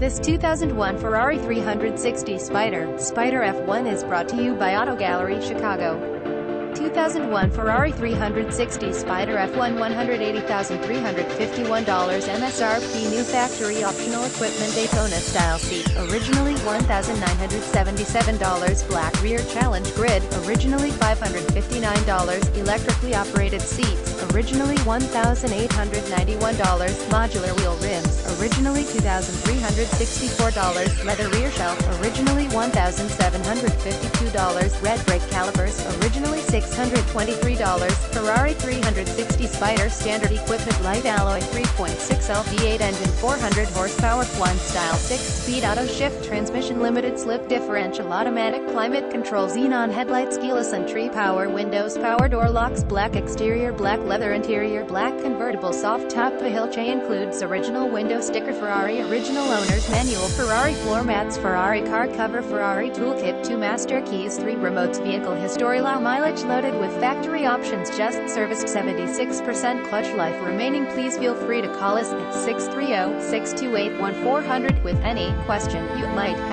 This 2001 Ferrari 360 Spider F1 is brought to you by Auto Gallery Chicago. 2001 Ferrari 360 Spider F1 $180,351 MSRP. New factory optional equipment. Daytona style seat, originally $1,977. Black rear challenge grid, originally $559. Electrically operated seats, originally $1,891. Modular wheel rims, originally $2,364. Leather rear shelf, originally $1,752. Red brake calipers, originally $623. Ferrari 360 Spider standard equipment. Light alloy 3.6L V8 engine, 400 horsepower. F1 style 6-speed auto shift transmission. Limited slip differential. Automatic climate control. Xenon headlights. Keyless entry. Power windows. Power door locks. Black exterior. Black leather interior. Black convertible soft top. The hill tray includes original window sticker. Ferrari original owner's manual. Ferrari floor mats. Ferrari car cover. Ferrari toolkit. 2 master keys. 3 remotes. Vehicle history. Low mileage loaded with factory options. Just serviced 76% clutch life remaining. Please feel free to call us at 630-628-1400 with any question you might have.